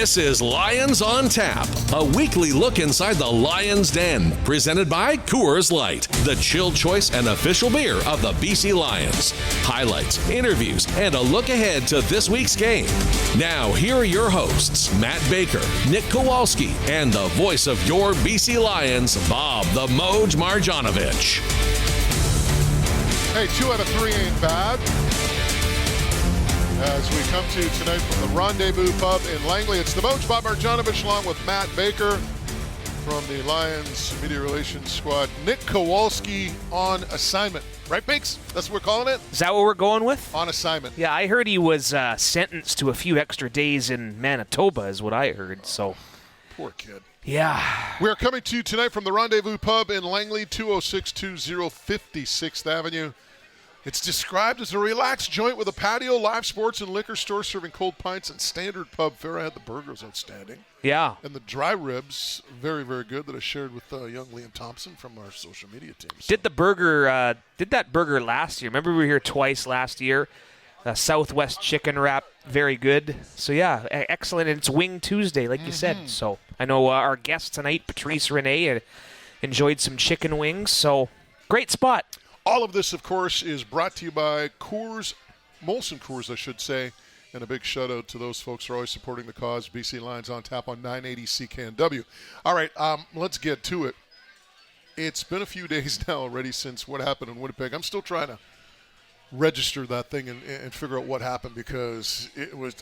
This is Lions on Tap, a weekly look inside the Lions' Den, presented by Coors Light, the chilled choice and official beer of the BC Lions. Highlights, interviews, and a look ahead to this week's game. Now, here are your hosts, Matt Baker, Nick Kowalski, and the voice of your BC Lions, Bob the Moj Marjanovic. Hey, 2 out of 3 ain't bad. As we come to you tonight from the Rendezvous pub in Langley, it's the Moj, Bob Marjanovic, along with Matt Baker from the Lions Media Relations Squad. Nick Kowalski on assignment. Right, Binks? That's what we're calling it? Is that what we're going with? On assignment. Yeah, I heard he was sentenced to a few extra days in Manitoba is what I heard, so. Poor kid. Yeah. We're coming to you tonight from the Rendezvous pub in Langley, 20620 56th Avenue. It's described as a relaxed joint with a patio, live sports, and liquor store serving cold pints and standard pub fare. I had the burgers outstanding. Yeah. And the dry ribs, very, very good, that I shared with young Liam Thompson from our social media team. So. Did that burger last year? Remember we were here twice last year? Southwest chicken wrap, very good. So, yeah, excellent. And it's Wing Tuesday, like you said. So I know our guest tonight, Patrice Rene, enjoyed some chicken wings. So great spot. All of this, of course, is brought to you by Coors, Molson Coors, I should say, and a big shout-out to those folks who are always supporting the cause. BC Lions on tap on 980 CKNW. All right, let's get to it. It's been a few days now already since what happened in Winnipeg. I'm still trying to register that thing and figure out what happened because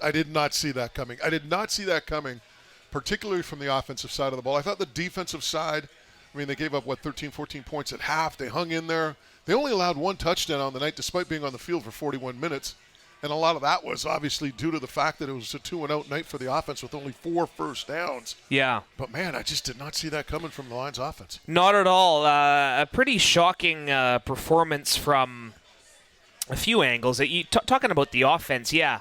I did not see that coming. I did not see that coming, particularly from the offensive side of the ball. I thought the defensive side, they gave up, 13, 14 points at half. They hung in there. They only allowed one touchdown on the night despite being on the field for 41 minutes. And a lot of that was obviously due to the fact that it was a 2-and-out night for the offense with only 4 first downs. Yeah. But, man, I just did not see that coming from the Lions offense. Not at all. A pretty shocking performance from a few angles. Talking about the offense, yeah.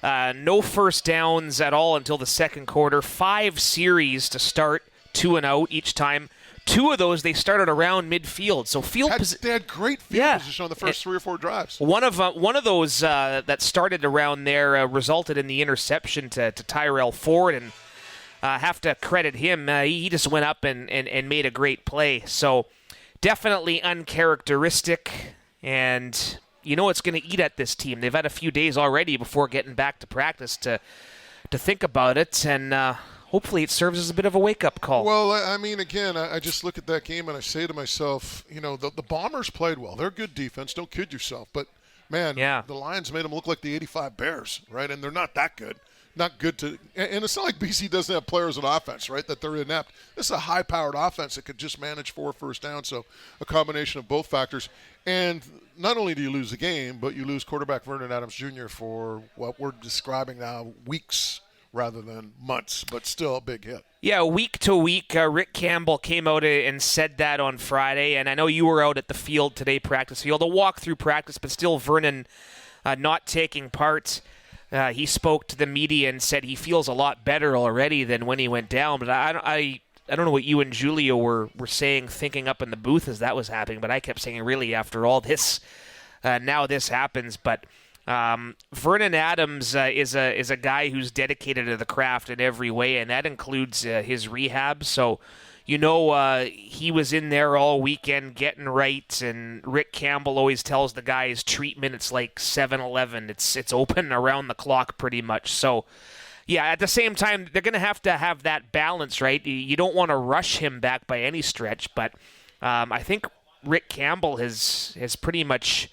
No first downs at all until the second quarter. 5 series to start, 2-and-out each time. 2 of those, they started around midfield. So they had great field position on the first 3 or 4 drives. One of those that started around there resulted in the interception to Tyrell Ford, and have to credit him. He just went up and made a great play. So definitely uncharacteristic, and you know it's going to eat at this team. They've had a few days already before getting back to practice to think about it, and hopefully it serves as a bit of a wake-up call. Well, again, I just look at that game and I say to myself, the Bombers played well. They're good defense. Don't kid yourself. But, man, The Lions made them look like the 85 Bears, right? And they're not that good. Not good to – and it's not like BC doesn't have players on offense, right, that they're inept. This is a high-powered offense that could just manage 4 first downs, so a combination of both factors. And not only do you lose the game, but you lose quarterback Vernon Adams Jr. for what we're describing now weeks rather than months, but still a big hit. Yeah, week to week, Rick Campbell came out and said that on Friday, and I know you were out at the field today, practice field, a walk-through practice, but still Vernon not taking part. He spoke to the media and said he feels a lot better already than when he went down, but I don't know what you and Julia were saying, thinking up in the booth as that was happening, but I kept saying, really, after all this, now this happens, but Vernon Adams is a guy who's dedicated to the craft in every way, and that includes his rehab. So, he was in there all weekend getting right, and Rick Campbell always tells the guys treatment, it's like 7-Eleven. It's open around the clock pretty much. So, yeah, at the same time, they're going to have that balance, right? You don't want to rush him back by any stretch, but I think Rick Campbell has pretty much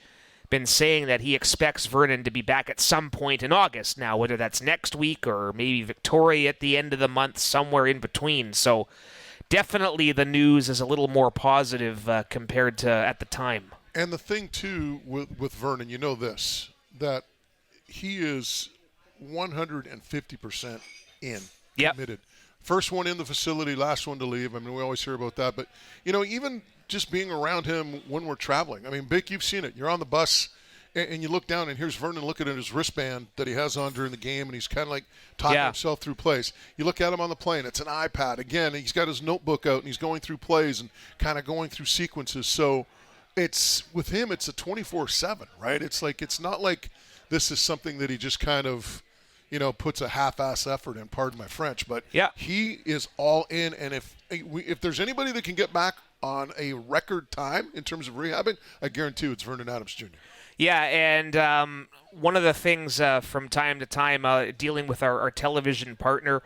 been saying that he expects Vernon to be back at some point in August now, whether that's next week or maybe Victoria at the end of the month, somewhere in between. So definitely the news is a little more positive compared to at the time. And the thing, too, with Vernon, this, that he is 150% in, committed. First one in the facility, last one to leave. We always hear about that. But, even just being around him when we're traveling. Bick, you've seen it. You're on the bus, and you look down, and here's Vernon looking at his wristband that he has on during the game, and he's kind of like talking himself through plays. You look at him on the plane. It's an iPad. Again, he's got his notebook out, and he's going through plays and kind of going through sequences. So with him, it's a 24/7, right? It's not like this is something that he just kind of puts a half-ass effort in, pardon my French, but yeah, he is all in. And if there's anybody that can get back on a record time in terms of rehabbing, I guarantee it's Vernon Adams Jr. Yeah, and one of the things from time to time, dealing with our television partner,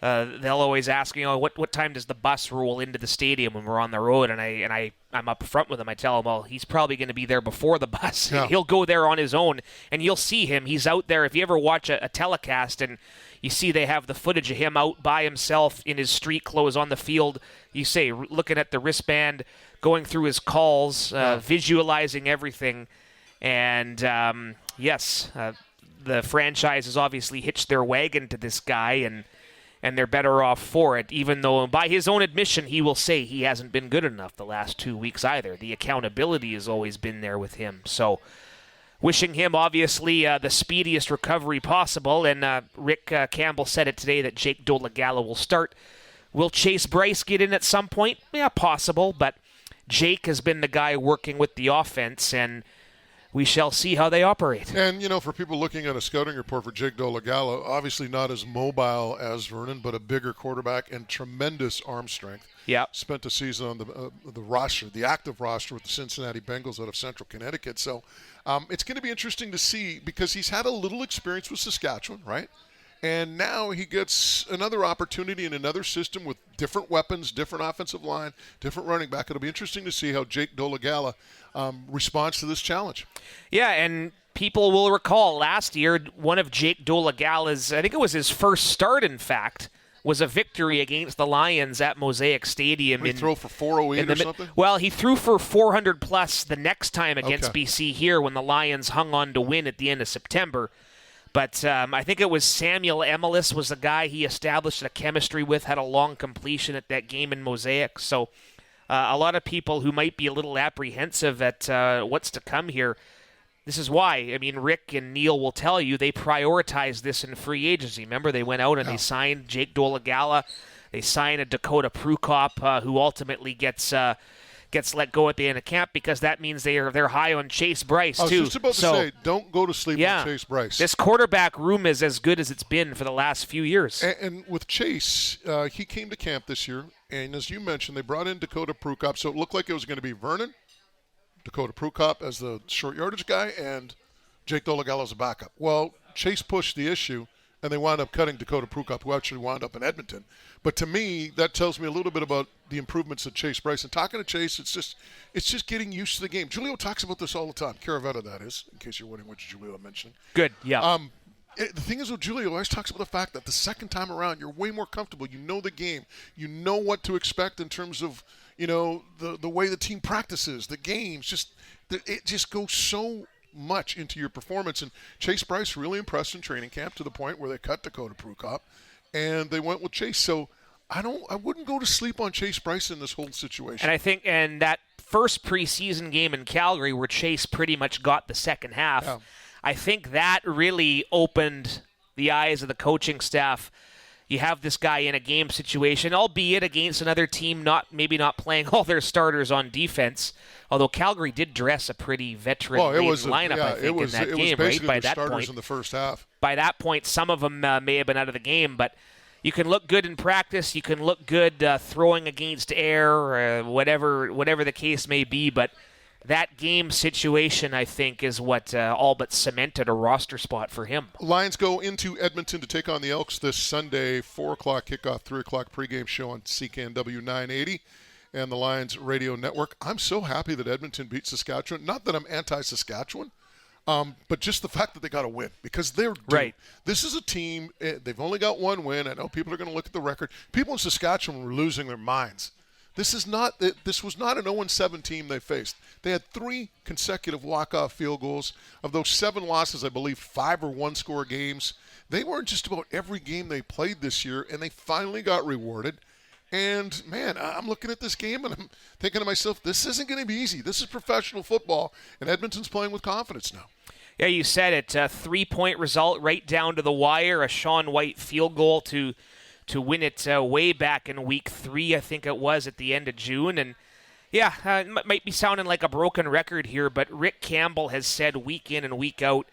they'll always ask, what time does the bus roll into the stadium when we're on the road? And I'm up front with him. I tell him, well, he's probably going to be there before the bus. Yeah. He'll go there on his own, and you'll see him. He's out there. If you ever watch a telecast and you see they have the footage of him out by himself in his street clothes on the field, you say, looking at the wristband, going through his calls, visualizing everything. And, yes, the franchise has obviously hitched their wagon to this guy, and they're better off for it, even though by his own admission he will say he hasn't been good enough the last 2 weeks either. The accountability has always been there with him. So wishing him, obviously, the speediest recovery possible. And Rick Campbell said it today that Jake Dolegala will start. Will Chase Bryce get in at some point? Yeah, possible, but Jake has been the guy working with the offense, and we shall see how they operate. And, for people looking at a scouting report for Jake Dolegala, obviously not as mobile as Vernon, but a bigger quarterback and tremendous arm strength. Yeah. Spent a season on the roster, the active roster with the Cincinnati Bengals out of Central Connecticut. So it's going to be interesting to see because he's had a little experience with Saskatchewan, right? And now he gets another opportunity in another system with different weapons, different offensive line, different running back. It'll be interesting to see how Jake Dolegala responds to this challenge. Yeah, and people will recall last year one of Jake Dolegala's, I think it was his first start, in fact, was a victory against the Lions at Mosaic Stadium. Did he throw for 408 or something? Well, he threw for 400 plus the next time against BC here when the Lions hung on to win at the end of September. But I think it was Samuel Emelis was the guy he established a chemistry with, had a long completion at that game in Mosaic. So a lot of people who might be a little apprehensive at what's to come here, this is why. I mean, Rick and Neil will tell you they prioritized this in free agency. Remember, they went out and they signed Jake Dolegala. They signed a Dakota Prukop who ultimately gets let go at the end of camp because that means they're high on Chase Bryce, too. I was just about to say, don't go to sleep on Chase Bryce. This quarterback room is as good as it's been for the last few years. And with Chase, he came to camp this year, and as you mentioned, they brought in Dakota Prukop, so it looked like it was going to be Vernon, Dakota Prukop as the short yardage guy, and Jake Dolegala as a backup. Well, Chase pushed the issue, and they wound up cutting Dakota Prukop, who actually wound up in Edmonton. But to me, that tells me a little bit about the improvements of Chase Bryce. And talking to Chase, it's just getting used to the game. Julio talks about this all the time. Caravetta, that is, in case you're wondering which Julio I'm mentioning. Good, yeah. The thing is with Julio, always talks about the fact that the second time around, you're way more comfortable. You know the game. You know what to expect in terms of, the way the team practices, the games. It just goes so much into your performance. And Chase Bryce really impressed in training camp to the point where they cut Dakota Prukop and they went with Chase. So I wouldn't go to sleep on Chase Bryce in this whole situation. And I think that first preseason game in Calgary where Chase pretty much got the second half, I think that really opened the eyes of the coaching staff. You have this guy in a game situation, albeit against another team maybe not playing all their starters on defense, although Calgary did dress a pretty veteran-laden lineup, I think, in that game, right? By that point, in the first half. By that point, some of them may have been out of the game, but you can look good in practice. You can look good throwing against air, whatever the case may be, but that game situation, I think, is what all but cemented a roster spot for him. Lions go into Edmonton to take on the Elks this Sunday, 4 o'clock kickoff, 3 o'clock pregame show on CKNW 980 and the Lions radio network. I'm so happy that Edmonton beat Saskatchewan. Not that I'm anti-Saskatchewan, but just the fact that they got a win because they're due. Right. This is a team, they've only got one win. I know people are going to look at the record. People in Saskatchewan were losing their minds. This was not an 0-7 team they faced. They had 3 consecutive walk-off field goals. Of those 7 losses, I believe 5 were one-score games. They were in just about every game they played this year, and they finally got rewarded. And, man, I'm looking at this game, and I'm thinking to myself, this isn't going to be easy. This is professional football, and Edmonton's playing with confidence now. Yeah, you said it. A 3-point result right down to the wire, a Shaun White field goal to win it way back in week 3, I think it was, at the end of June. And, yeah, it might be sounding like a broken record here, but Rick Campbell has said week in and week out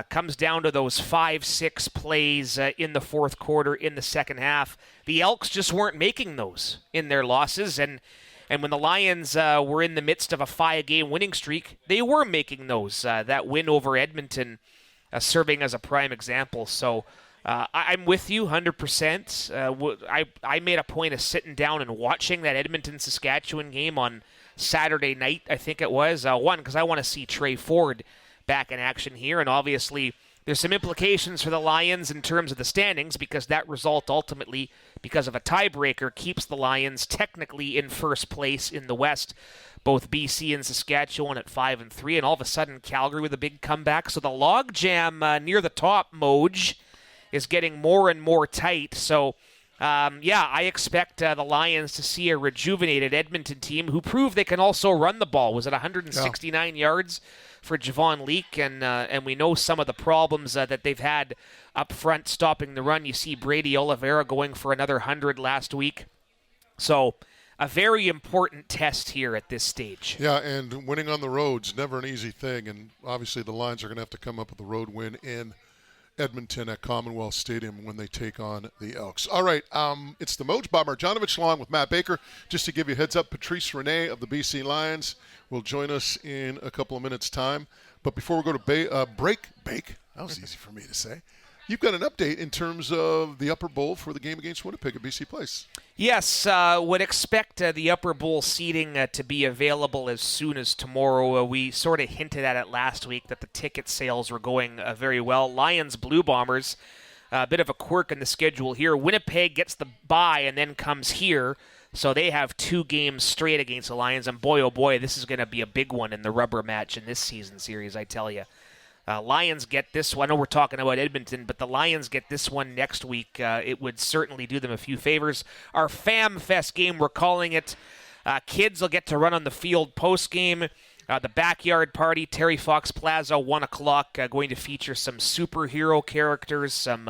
Comes down to those 5-6 plays in the fourth quarter in the second half. The Elks just weren't making those in their losses, and when the Lions were in the midst of a 5-game winning streak, they were making those. That win over Edmonton serving as a prime example. So I'm with you 100%. I made a point of sitting down and watching that Edmonton-Saskatchewan game on Saturday night, I think it was. One, because I want to see Trey Ford back in action here, and obviously there's some implications for the Lions in terms of the standings, because that result ultimately, because of a tiebreaker, keeps the Lions technically in first place in the West, both BC and Saskatchewan at 5-3, and all of a sudden Calgary with a big comeback. So the logjam near the top, Moj, is getting more and more tight. So I expect the Lions to see a rejuvenated Edmonton team who proved they can also run the ball. Was it 169 yards for Javon Leake? And we know some of the problems that they've had up front stopping the run. You see Brady Oliveira going for another 100 last week. So a very important test here at this stage. Yeah, and winning on the road's never an easy thing. And obviously the Lions are going to have to come up with a road win in Edmonton at Commonwealth Stadium when they take on the Elks. All right, it's the Moj, Bob Marjanovic, along with Matt Baker. Just to give you a heads up, Patrice Rene of the BC Lions will join us in a couple of minutes' time. But before we go to break, that was easy for me to say. You've got an update in terms of the Upper Bowl for the game against Winnipeg at BC Place. Yes, would expect the Upper Bowl seating to be available as soon as tomorrow. We sort of hinted at it last week that the ticket sales were going very well. Lions Blue Bombers, a bit of a quirk in the schedule here. Winnipeg gets the bye and then comes here, so they have 2 games straight against the Lions. And boy, oh boy, this is going to be a big one in the rubber match in this season series, I tell you. Lions get this one. I know we're talking about Edmonton, but the Lions get this one next week. It would certainly do them a few favors. Our FamFest game, we're calling it. Kids will get to run on the field post-game. The backyard party, Terry Fox Plaza, 1 o'clock, going to feature some superhero characters, some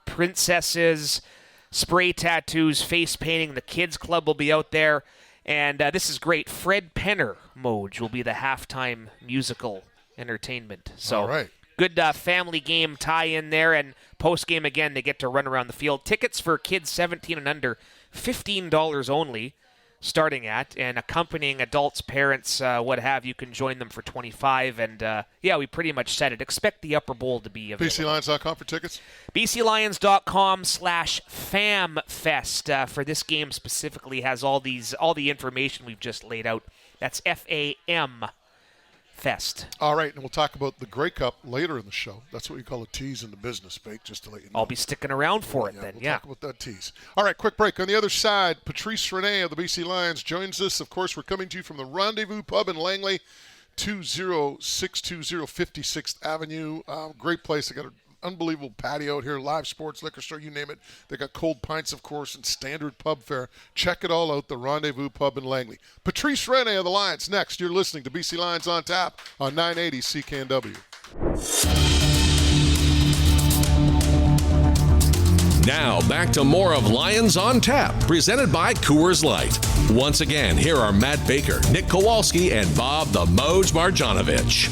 princesses, spray tattoos, face painting. The kids club will be out there. And this is great. Fred Penner, Moj, will be the halftime musical entertainment. So right. Good family game tie in there, and post game again they get to run around the field. Tickets for kids 17 and under, $15 only starting at, and accompanying adults, parents, what have you, can join them for $25. And we pretty much said it. Expect the Upper Bowl to be available. BCLions.com for tickets? BCLions.com/FamFest for this game specifically has all the information we've just laid out. That's FAM Fest. All right, and we'll talk about the Grey Cup later in the show. That's what you call a tease in the business, Bake, just to let you know. I'll be sticking around for it then, We'll talk about that tease. All right, quick break. On the other side, Patrice Rene of the BC Lions joins us. Of course, we're coming to you from the Rendezvous Pub in Langley, 20620 56th Avenue. Great place. They got an unbelievable patio out here, live sports, liquor store, you name it. They got cold pints, of course, and standard pub fare. Check it all out, the Rendezvous Pub in Langley. Patrice Rene of the Lions next. You're listening to BC Lions on Tap on 980 CKNW. Now back to more of Lions on Tap, presented by Coors Light. Once again, here are Matt Baker, Nick Kowalski, and Bob the Moj Marjanovic.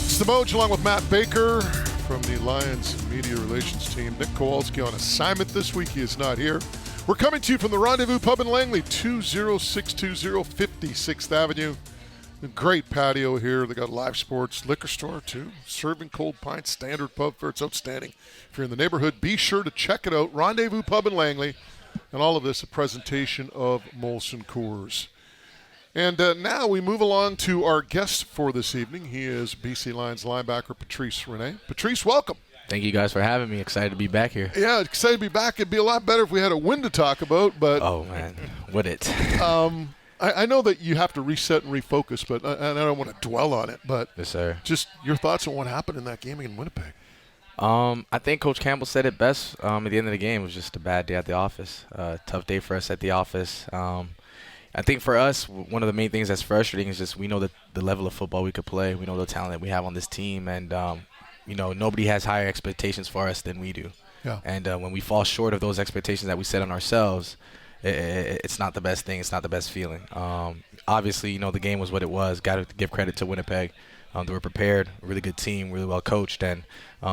It's the Moj along with Matt Baker from the Lions Media Relations team. Nick Kowalski on assignment this week. He is not here. We're coming to you from the Rendezvous Pub in Langley, 20620 56th Avenue. A great patio here. They got live sports, liquor store too, serving cold pints, standard pub fare. It's outstanding. If you're in the neighborhood, be sure to check it out. Rendezvous Pub in Langley. And all of this a presentation of Molson Coors. And now we move along to our guest for this evening. He is BC Lions linebacker Patrice Rene. Patrice, welcome. Thank you guys for having me. Excited to be back here. Yeah, excited to be back. It'd be a lot better if we had a win to talk about. But oh, man, would it? I know that you have to reset and refocus, but I don't want to dwell on it. But yes, sir. Just your thoughts on what happened in that game in Winnipeg. I think Coach Campbell said it best at the end of the game. It was just a bad day at the office. Tough day for us at the office. I think for us, one of the main things that's frustrating is just we know the level of football we could play. We know the talent that we have on this team, and nobody has higher expectations for us than we do. Yeah. And when we fall short of those expectations that we set on ourselves, it's not the best thing. It's not the best feeling. Obviously, the game was what it was. Got to give credit to Winnipeg They were prepared, a really good team, really well coached, and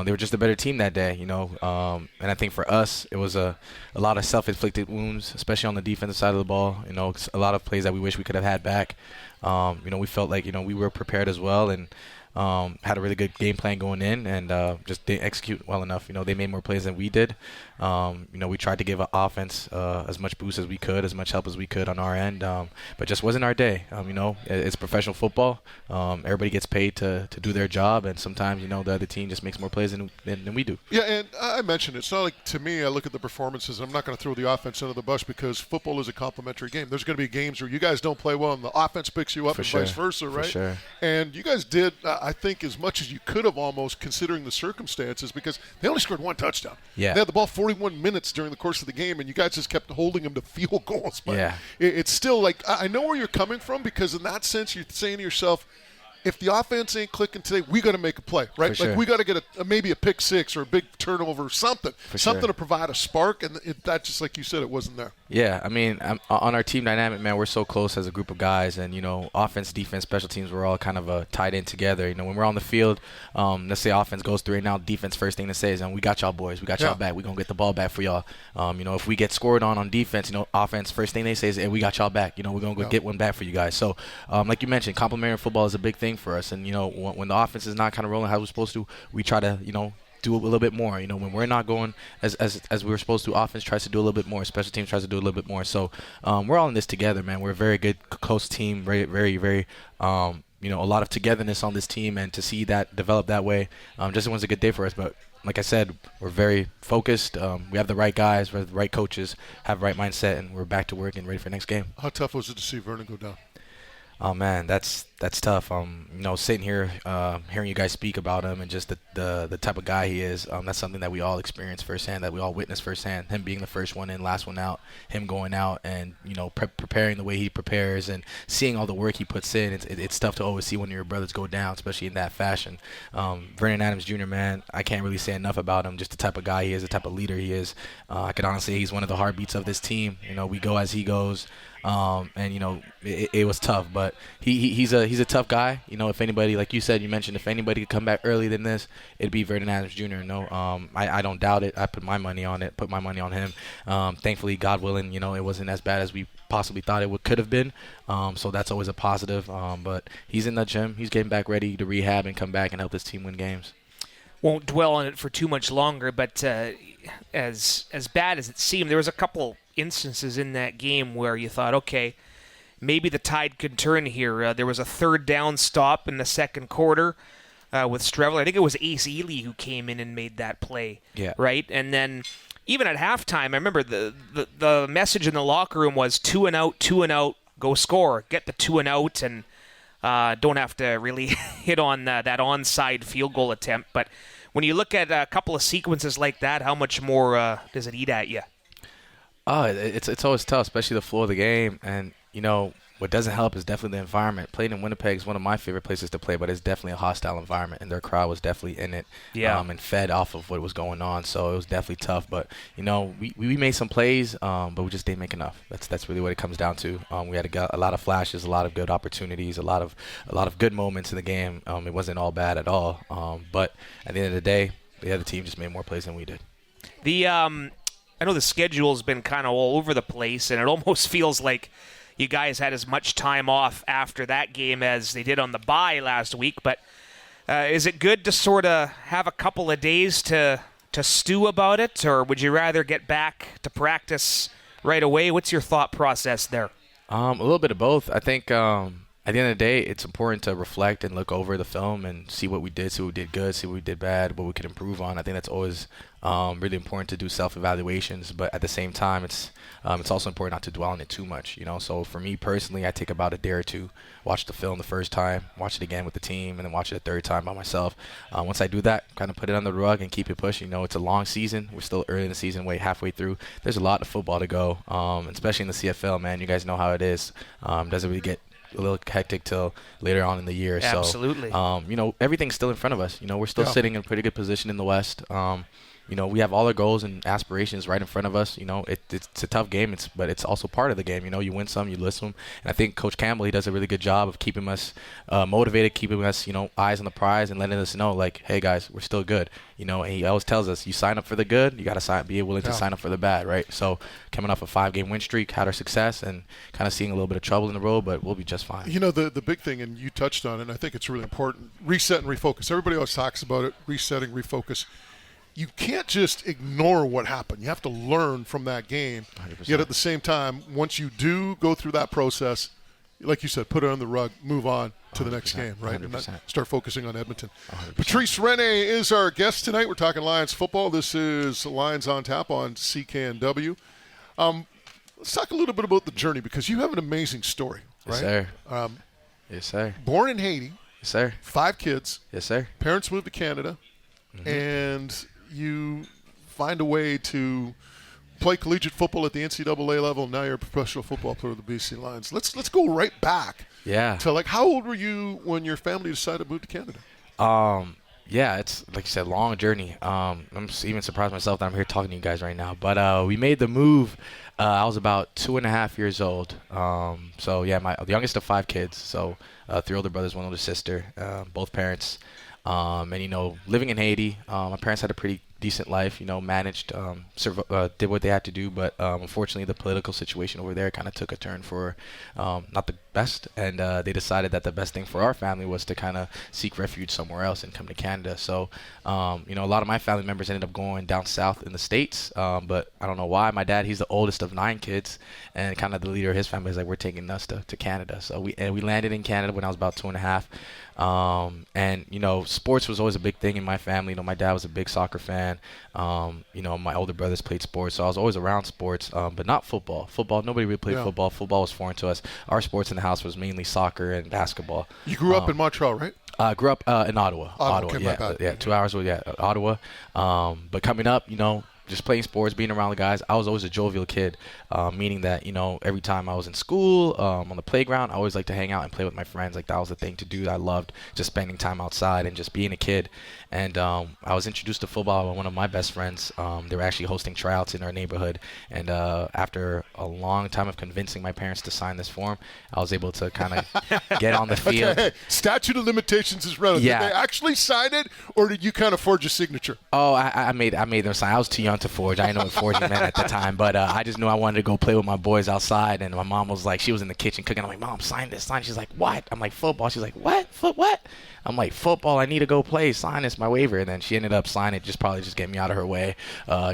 they were just a better team that day, and I think for us, it was a lot of self-inflicted wounds, especially on the defensive side of the ball. A lot of plays that we wish we could have had back. We felt like, we were prepared as well, and had a really good game plan going in, and just didn't execute well enough. They made more plays than we did. We tried to give offense as much boost as we could, as much help as we could on our end, but just wasn't our day. It's professional football. Everybody gets paid to do their job, and sometimes, the other team just makes more plays than we do. Yeah, and I mentioned it's not like, to me, I look at the performances, and I'm not going to throw the offense under the bus because football is a complementary game. There's going to be games where you guys don't play well and the offense picks you up and vice versa, right? For sure. And you guys did, I think, as much as you could have almost, considering the circumstances, because they only scored one touchdown. Yeah. They had the ball 41 minutes during the course of the game, and you guys just kept holding them to field goals. But it's still like, I know where you're coming from, because in that sense, you're saying to yourself, if the offense ain't clicking today, we got to make a play, right? For like sure. we got to get maybe a pick six or a big turnover or something, Sure. to provide a spark. And that, just like you said, it wasn't there. Yeah, on our team dynamic, man, we're so close as a group of guys, and offense, defense, special teams, we're all kind of tied in together. When we're on the field, let's say offense goes through, and now defense, first thing to say is, we got y'all boys, we got y'all back, we gonna get the ball back for y'all. If we get scored on defense, offense, first thing they say is, hey, we got y'all back. We're gonna go get one back for you guys. So, like you mentioned, complementary football is a big thing for us, and when the offense is not kind of rolling how we're supposed to, we try to do a little bit more. When we're not going as we were supposed to, offense tries to do a little bit more, special teams tries to do a little bit more. So we're all in this together, man. We're a very good, close team, very, very, very, a lot of togetherness on this team, and to see that develop that way just was a good day for us. But like I said, we're very focused. We have the right guys, we have the right coaches, have the right mindset, and we're back to work and ready for the next game. How tough was it to see Vernon go down? Oh man, that's tough. Sitting here, hearing you guys speak about him and just the type of guy he is, that's something that we all experienced firsthand, that we all witnessed firsthand. Him being the first one in, last one out, him going out and preparing the way he prepares and seeing all the work he puts in. It's tough to always see one of your brothers go down, especially in that fashion. Vernon Adams Jr., man, I can't really say enough about him. Just the type of guy he is, the type of leader he is. I could honestly say he's one of the heartbeats of this team. We go as he goes. It was tough, but he's a tough guy. If anybody, like you said, you mentioned, if anybody could come back earlier than this, it'd be Vernon Adams Jr. I don't doubt it. I put my money on it, put my money on him. Thankfully, God willing, it wasn't as bad as we possibly thought it could have been. So that's always a positive. But he's in the gym. He's getting back ready to rehab and come back and help this team win games. Won't dwell on it for too much longer, but as bad as it seemed, there was a couple instances in that game where you thought, okay, maybe the tide could turn here. There was a third down stop in the second quarter with Streveler. I think it was Ace Ely who came in and made that play. Yeah. Right? And then even at halftime, I remember the message in the locker room was 2 and out, go score. Get the 2 and out, and don't have to really hit on that onside field goal attempt. But when you look at a couple of sequences like that, how much more does it eat at you? Oh, it's always tough, especially the flow of the game. And, what doesn't help is definitely the environment. Playing in Winnipeg is one of my favorite places to play, but it's definitely a hostile environment, and their crowd was definitely in it and fed off of what was going on. So it was definitely tough. But, we made some plays, but we just didn't make enough. That's really what it comes down to. We had a lot of flashes, a lot of good opportunities, a lot of good moments in the game. It wasn't all bad at all. But at the end of the day, the other team just made more plays than we did. I know the schedule's been kind of all over the place, and it almost feels like you guys had as much time off after that game as they did on the bye last week. But is it good to sort of have a couple of days to stew about it, or would you rather get back to practice right away? What's your thought process there? A little bit of both. I think at the end of the day, it's important to reflect and look over the film and see what we did good, see what we did bad, what we could improve on. I think that's always really important to do self-evaluations, but at the same time, it's also important not to dwell on it too much. So for me personally, I take about a day or two, watch the film the first time, watch it again with the team, and then watch it a third time by myself. Once I do that, kind of put it on the rug and keep it pushing. It's a long season. We're still early in the season, halfway through. There's a lot of football to go, especially in the CFL, man. You guys know how it is. Doesn't really get a little hectic till later on in the year. Absolutely. So, everything's still in front of us. We're still sitting in a pretty good position in the West. we have all our goals and aspirations right in front of us. It's a tough game, but it's also part of the game. You win some, you lose some. And I think Coach Campbell, he does a really good job of keeping us motivated, keeping us, eyes on the prize, and letting us know, like, hey, guys, we're still good. And he always tells us, you sign up for the good, you got to be willing to sign up for the bad, right? So coming off a 5-game win streak, had our success, and kind of seeing a little bit of trouble in the road, but we'll be just fine. The big thing, and you touched on it, and I think it's really important, reset and refocus. Everybody always talks about it, resetting, refocus. You can't just ignore what happened. You have to learn from that game. 100%. Yet at the same time, once you do go through that process, like you said, put it on the rug, move on to the next game, right? 100%. And start focusing on Edmonton. 100%. Patrice Rene is our guest tonight. We're talking Lions football. This is Lions on Tap on CKNW. Let's talk a little bit about the journey, because you have an amazing story, right? Yes, sir. Yes, sir. Born in Haiti. Yes, sir. 5 kids. Yes, sir. Parents moved to Canada. Mm-hmm. And you find a way to play collegiate football at the NCAA level. Now you're a professional football player with the BC Lions. Let's go right back. Yeah. To, like, how old were you when your family decided to move to Canada? Yeah, it's, like you said, long journey. I'm even surprised myself that I'm here talking to you guys right now. But we made the move. I was about 2.5 years old. So, yeah, the youngest of 5 kids. So 3 older brothers, 1 older sister, both parents. And, living in Haiti, my parents had a pretty decent life, managed, did what they had to do. But unfortunately, the political situation over there kind of took a turn for not the best. And they decided that the best thing for our family was to kind of seek refuge somewhere else and come to Canada. So, a lot of my family members ended up going down south in the States. But I don't know why. My dad, he's the oldest of 9 kids, and kind of the leader of his family is like, we're taking us to Canada. So we landed in Canada when I was about 2.5. And sports was always a big thing in my family. My dad was a big soccer fan. My older brothers played sports, so I was always around sports, but not football. Nobody really played football. Football was foreign to us. Our sports in the house was mainly soccer and basketball. You grew up in Montreal, right? I grew up in Ottawa. Ottawa, okay, yeah, 2 hours away, Ottawa. But coming up, just playing sports, being around the guys, I was always a jovial kid, meaning that, every time I was in school, on the playground, I always liked to hang out and play with my friends. Like, that was the thing to do. I loved just spending time outside and just being a kid. And I was introduced to football by one of my best friends. They were actually hosting tryouts in our neighborhood. And after a long time of convincing my parents to sign this form, I was able to kind of get on the field. Okay, statute of limitations is relative. Yeah. Did they actually sign it, or did you kind of forge a signature? Oh, I made them sign. I was too young to forge. I didn't know what forging meant at the time. But I just knew I wanted to go play with my boys outside. And my mom was like, she was in the kitchen cooking. I'm like, Mom, sign this. She's like, what? I'm like, football. She's like, what? What? I'm like, football, I need to go play. Sign this, my waiver. And then she ended up signing it, probably just get me out of her way,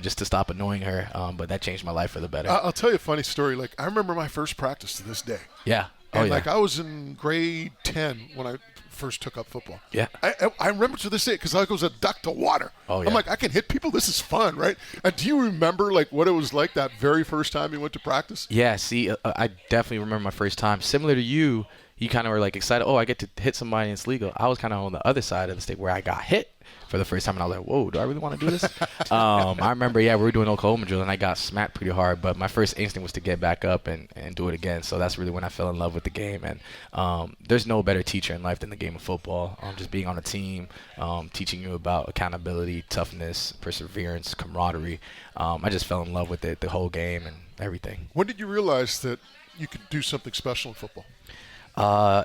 just to stop annoying her. But that changed my life for the better. I'll tell you a funny story. Like, I remember my first practice to this day. Yeah. And I was in grade 10 when I first took up football. Yeah. I remember to this day, because I was a duck to water. Oh, yeah. I'm like, I can hit people. This is fun, right? And do you remember, like, what it was like that very first time you went to practice? Yeah, see, I definitely remember my first time. Similar to you, you kind of were like excited, I get to hit somebody and it's legal. I was kind of on the other side of the state where I got hit for the first time, and I was like, whoa, do I really want to do this? I remember, we were doing Oklahoma drill, and I got smacked pretty hard, but my first instinct was to get back up and do it again. So that's really when I fell in love with the game. And there's no better teacher in life than the game of football. Just being on a team, teaching you about accountability, toughness, perseverance, camaraderie. I just fell in love with it, the whole game and everything. When did you realize that you could do something special in football?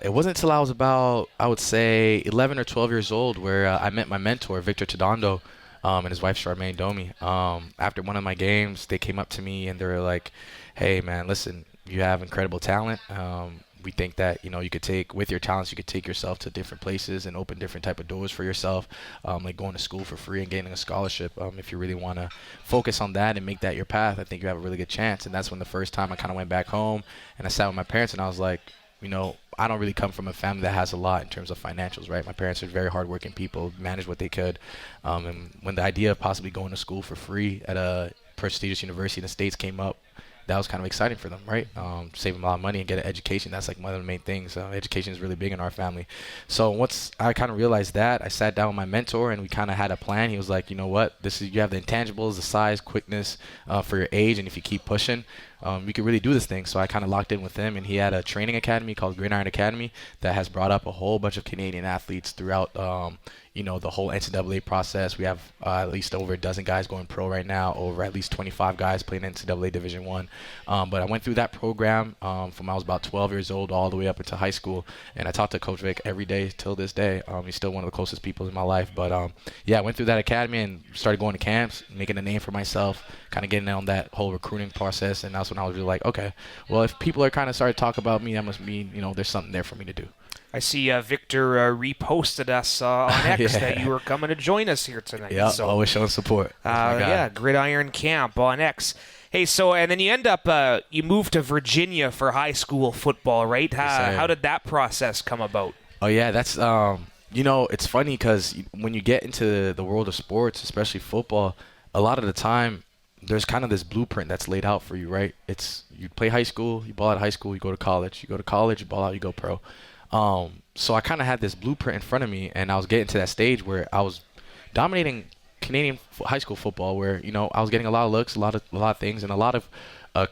It wasn't until I was about, I would say, 11 or 12 years old where I met my mentor, Victor Todondo, and his wife, Charmaine Domi. After one of my games, they came up to me and they were like, hey, man, listen, you have incredible talent. We think that, you could take, with your talents, you could take yourself to different places and open different type of doors for yourself, like going to school for free and getting a scholarship. If you really want to focus on that and make that your path, I think you have a really good chance. And that's when the first time I kind of went back home and I sat with my parents and I was like, I don't really come from a family that has a lot in terms of financials, right? My parents are very hardworking people, managed what they could. And when the idea of possibly going to school for free at a prestigious university in the States came up, that was kind of exciting for them, right? Saving a lot of money and get an education. That's like one of the main things. Education is really big in our family. So once I kind of realized that, I sat down with my mentor and we kind of had a plan. He was like, you know what? You have the intangibles, the size, quickness for your age. And if you keep pushing, we could really do this thing. So I kind of locked in with him, and he had a training academy called Gridiron Academy that has brought up a whole bunch of Canadian athletes throughout the whole NCAA process. We have at least over a dozen guys going pro right now, over at least 25 guys playing NCAA Division I. But I went through that program from I was about 12 years old all the way up into high school, and I talked to Coach Vic every day till this day. He's still one of the closest people in my life. But I went through that academy and started going to camps, making a name for myself, kind of getting on that whole recruiting process, and that's when I was really like, okay, well, if people are kind of starting to talk about me, that must mean, there's something there for me to do. I see Victor reposted us on X that you were coming to join us here tonight. Yeah, so, always showing support. Gridiron Camp on X. Hey, so and then you end up you moved to Virginia for high school football, right? How did that process come about? Oh yeah, that's it's funny because when you get into the world of sports, especially football, a lot of the time there's kind of this blueprint that's laid out for you, right? It's you play high school, you ball out of high school, you go to college, you ball out, you go pro. So I kind of had this blueprint in front of me, and I was getting to that stage where I was dominating Canadian high school football, where I was getting a lot of looks, a lot of things, and a lot of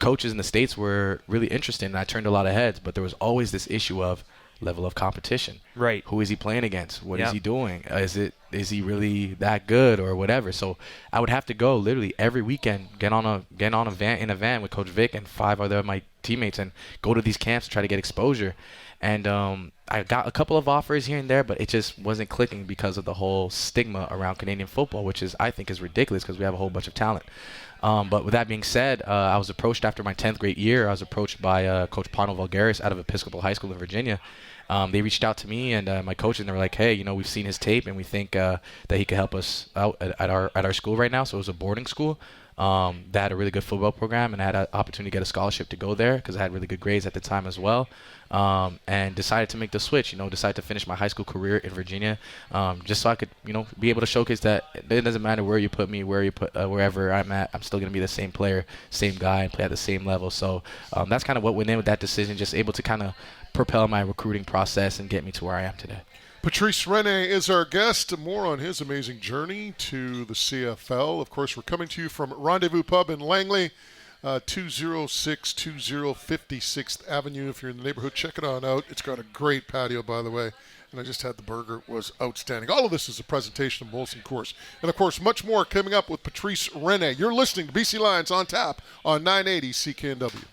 coaches in the States were really interested, and I turned a lot of heads. But there was always this issue of level of competition. Right. Who is he playing against? What is he doing? Is he really that good or whatever? So I would have to go literally every weekend, get on a van with Coach Vic and 5 other of my teammates, and go to these camps to try to get exposure. And I got a couple of offers here and there, but it just wasn't clicking because of the whole stigma around Canadian football, which I think is ridiculous because we have a whole bunch of talent. But with that being said, I was approached after my 10th grade year. I was approached by Coach Pano Valgaris out of Episcopal High School in Virginia. They reached out to me and my coach, and they were like, hey, we've seen his tape, and we think that he could help us out at our school right now. So it was a boarding school. That had a really good football program, and I had an opportunity to get a scholarship to go there because I had really good grades at the time as well. And decided to make the switch, decided to finish my high school career in Virginia, just so I could, be able to showcase that it doesn't matter where you put me, wherever I'm at, I'm still going to be the same player, same guy, and play at the same level. So that's kind of what went in with that decision, just able to kind of propel my recruiting process and get me to where I am today. Patrice Rene is our guest. More on his amazing journey to the CFL. Of course, we're coming to you from Rendezvous Pub in Langley, 20620 56th Avenue. If you're in the neighborhood, check it on out. It's got a great patio, by the way. And I just had the burger. It was outstanding. All of this is a presentation of Molson Coors. And, of course, much more coming up with Patrice Rene. You're listening to BC Lions on Tap on 980 CKNW.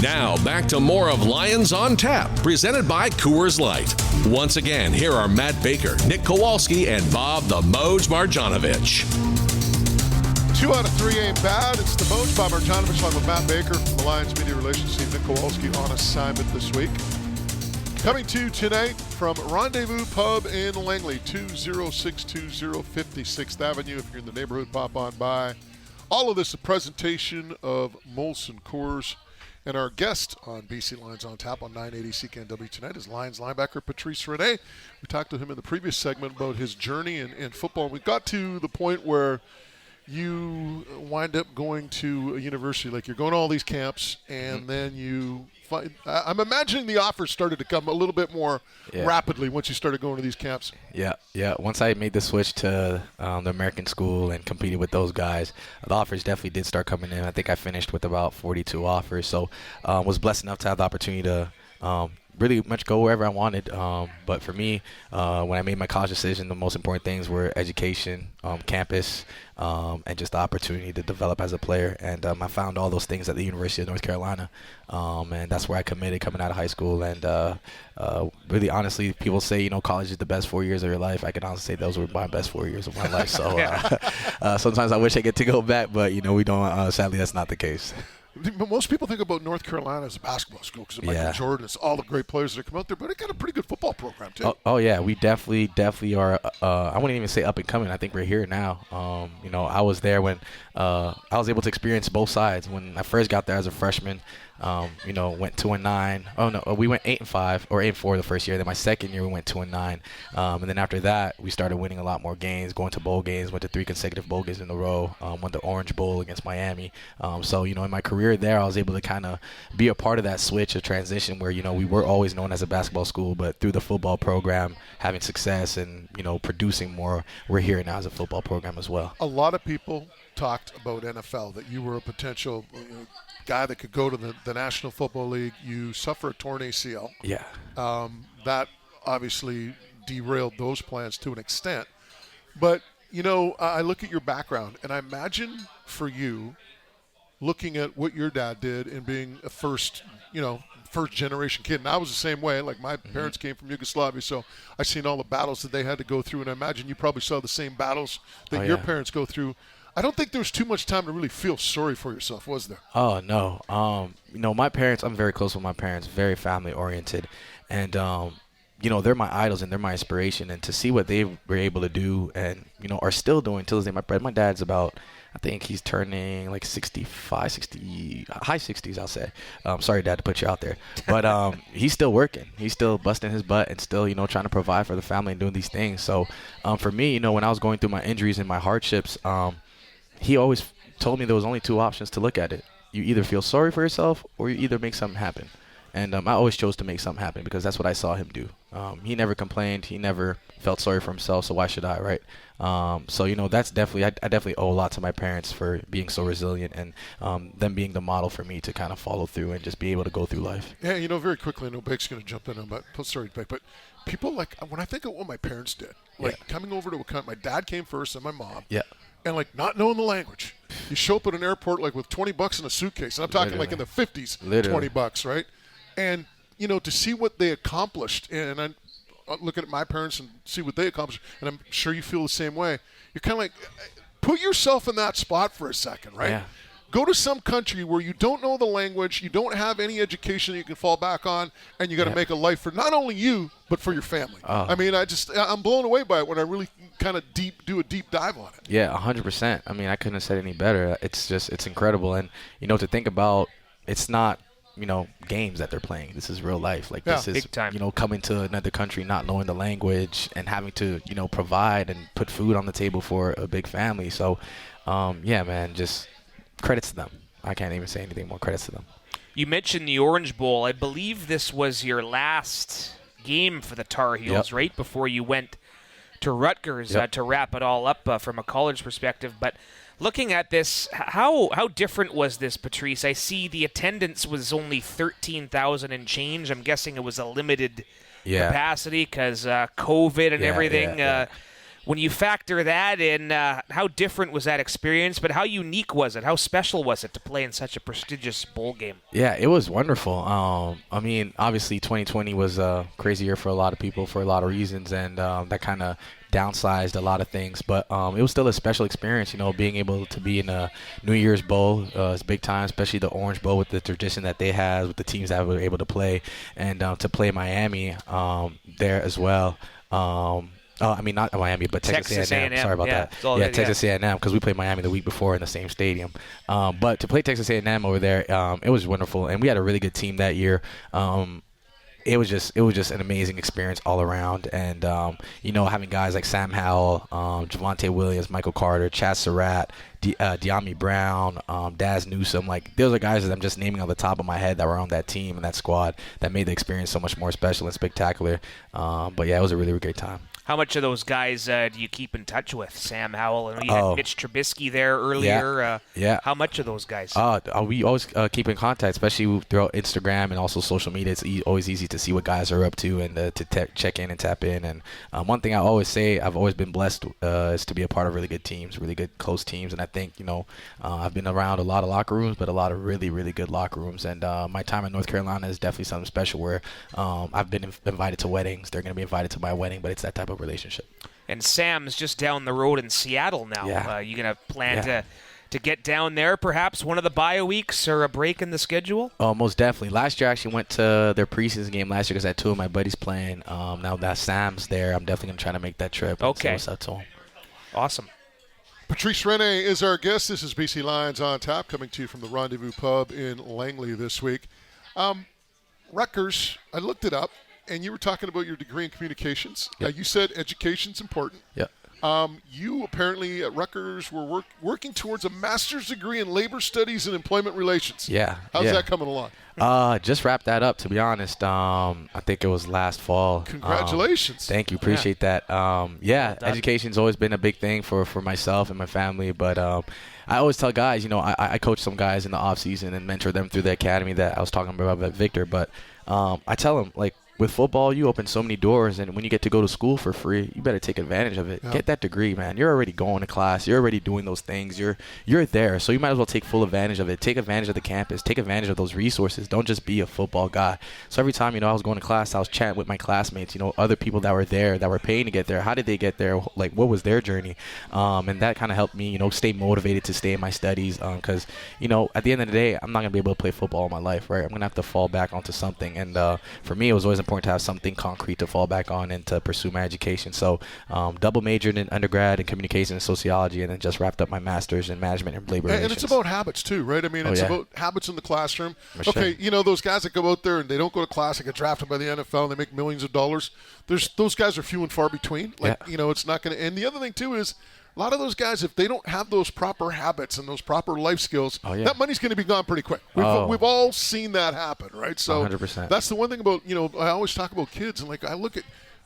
Now, back to more of Lions on Tap, presented by Coors Light. Once again, here are Matt Baker, Nick Kowalski, and Bob the Moj Marjanovic. 2 out of 3 ain't bad. It's the Moj, Bob Marjanovic, along with Matt Baker from the Lions Media Relations team. Nick Kowalski on assignment this week. Coming to you tonight from Rendezvous Pub in Langley, 20620 56th Avenue. If you're in the neighborhood, pop on by. All of this a presentation of Molson Coors. And our guest on BC Lions on Tap on 980 CKNW tonight is Lions linebacker Patrice Rene. We talked to him in the previous segment about his journey in football. We got to the point where you wind up going to a university, like you're going to all these camps, and then you find, I'm imagining the offers started to come a little bit more rapidly once you started going to these camps. Yeah. Once I made the switch to the American school and competed with those guys, the offers definitely did start coming in. I think I finished with about 42 offers, so was blessed enough to have the opportunity to really much go wherever I wanted. But for me, when I made my college decision, the most important things were education, campus, and just the opportunity to develop as a player. And I found all those things at the University of North Carolina. And that's where I committed coming out of high school. And really, honestly, people say, college is the best 4 years of your life. I can honestly say those were my best 4 years of my life. So sometimes I wish I get to go back, but, we don't. Sadly, that's not the case. Most people think about North Carolina as a basketball school because of Michael Jordan. It's all the great players that come out there, but it got a pretty good football program too. Oh yeah, we definitely are. I wouldn't even say up and coming. I think we're here now. I was there when I was able to experience both sides. When I first got there as a freshman, Went 2-9. Oh no, we went 8-5 or 8-4 the first year. Then my second year we went 2-9, and then after that we started winning a lot more games, going to bowl games. Went to 3 consecutive bowl games in a row. Won the Orange Bowl against Miami. So in my career there, I was able to kind of be a part of that switch of transition where we were always known as a basketball school, but through the football program, having success and producing more, we're here now as a football program as well. A lot of people talked about NFL, that you were a potential guy that could go to the National Football League. You suffer a torn ACL. Yeah. That obviously derailed those plans to an extent. But, I look at your background, and I imagine for you, looking at what your dad did and being a first generation kid. And I was the same way. Like, my parents came from Yugoslavia, so I seen all the battles that they had to go through, and I imagine you probably saw the same battles that your parents go through. I don't think there was too much time to really feel sorry for yourself, was there? Oh, no. My parents, I'm very close with my parents, very family-oriented. And, they're my idols and they're my inspiration. And to see what they were able to do and, are still doing till this day. My dad's about, I think he's turning like 65, 60, high 60s, I'll say. Sorry, Dad, to put you out there. But he's still working. He's still busting his butt and still, trying to provide for the family and doing these things. So for me, when I was going through my injuries and my hardships, he always told me there was only 2 options to look at it. You either feel sorry for yourself or you either make something happen. And I always chose to make something happen because that's what I saw him do. He never complained. He never felt sorry for himself, so why should I, right? So, that's definitely, I definitely owe a lot to my parents for being so resilient and them being the model for me to kind of follow through and just be able to go through life. Yeah, very quickly, I know Beck's going to jump in on that. Sorry, Beck, but people, like, when I think of what my parents did, like coming over to a country, my dad came first and my mom. Yeah. And, like, not knowing the language. You show up at an airport, like, with $20 in a suitcase. And I'm talking, Literally. like, in the 50s, Literally. $20, right? And, to see what they accomplished, and I'm looking at my parents and see what they accomplished, and I'm sure you feel the same way. You're kind of like, put yourself in that spot for a second, right? Yeah. Go to some country where you don't know the language, you don't have any education that you can fall back on, and you got to make a life for not only you, but for your family. I mean, I'm blown away by it when I really kind of do a deep dive on it. Yeah, 100%. I mean, I couldn't have said any better. It's incredible. And, to think about, it's not, games that they're playing. This is real life. Like, this is, big time. Coming to another country, not knowing the language and having to, provide and put food on the table for a big family. So, yeah, man, just credits to them. I can't even say anything more. Credits to them. You mentioned the Orange Bowl. I believe this was your last game for the Tar Heels, right before you went to Rutgers to wrap it all up from a college perspective. But looking at this, how different was this, Patrice? I see the attendance was only 13,000 and change. I'm guessing it was a limited capacity because COVID and everything. When you factor that in, how different was that experience? But how unique was it? How special was it to play in such a prestigious bowl game? Yeah, it was wonderful. I mean, obviously 2020 was a crazy year for a lot of people for a lot of reasons, and that kind of downsized a lot of things. But it was still a special experience, being able to be in a New Year's Bowl is big time, especially the Orange Bowl with the tradition that they have with the teams that were able to play, and to play Miami there as well. I mean, not Miami, but Texas A&M. Sorry about that. Yeah, Texas A&M, because we played Miami the week before in the same stadium. But to play Texas A&M over there, it was wonderful, and we had a really good team that year. It was just an amazing experience all around, and having guys like Sam Howell, Javonte Williams, Michael Carter, Chaz Surratt, De'Ami Brown, Daz Newsome, like those are guys that I'm just naming on the top of my head that were on that team and that squad that made the experience so much more special and spectacular. But yeah, it was a really, really great time. How much of those guys do you keep in touch with? Sam Howell, and you had Mitch Trubisky there earlier. How much of those guys? We always keep in contact, especially throughout Instagram and also social media. It's always easy to see what guys are up to and to check in and tap in. And one thing I always say, I've always been blessed is to be a part of really good teams, really good close teams. And I think, I've been around a lot of locker rooms, but a lot of really, really good locker rooms. And my time in North Carolina is definitely something special where I've been invited to weddings. They're going to be invited to my wedding, but it's that type of relationship. And Sam's just down the road in Seattle now. You going to plan to get down there perhaps one of the bye weeks or a break in the schedule? Oh, most definitely. Last year I actually went to their preseason game last year because I had 2 of my buddies playing. Now that Sam's there, I'm definitely going to try to make that trip and see what's up to him. Awesome. Patrice Rene is our guest. This is BC Lions on Tap, coming to you from the Rendezvous Pub in Langley this week. Rutgers, I looked it up, and you were talking about your degree in communications. Yep. You said education's important. Yep. You apparently at Rutgers were working towards a master's degree in labor studies and employment relations. Yeah. How's that coming along? Just wrapped that up, to be honest. I think it was last fall. Congratulations. Thank you. Appreciate that. Education's always been a big thing for myself and my family. But I always tell guys, I coach some guys in the off season and mentor them through the academy that I was talking about at Victor. But I tell them, like, with football, you open so many doors, and when you get to go to school for free, you better take advantage of it. Yeah. Get that degree, man. You're already going to class. You're already doing those things. You're there, so you might as well take full advantage of it. Take advantage of the campus. Take advantage of those resources. Don't just be a football guy. So every time, I was going to class, I was chatting with my classmates, other people that were there, that were paying to get there. How did they get there? Like, what was their journey? And that kind of helped me, stay motivated to stay in my studies. Because, at the end of the day, I'm not going to be able to play football all my life, right? I'm going to have to fall back onto something. And for me, it was always important to have something concrete to fall back on and to pursue my education. So double majored in undergrad in communication and sociology, and then just wrapped up my master's in management and labor relations. And it's about habits too, right? I mean, it's about habits in the classroom. For okay, sure. Those guys that go out there and they don't go to class, they get drafted by the NFL, and they make millions of dollars. Those guys are few and far between. It's not going to. And the other thing too is, a lot of those guys, if they don't have those proper habits and those proper life skills, that money's going to be gone pretty quick. We've all seen that happen, right? So 100%. That's the one thing about, I always talk about kids, and like I look at,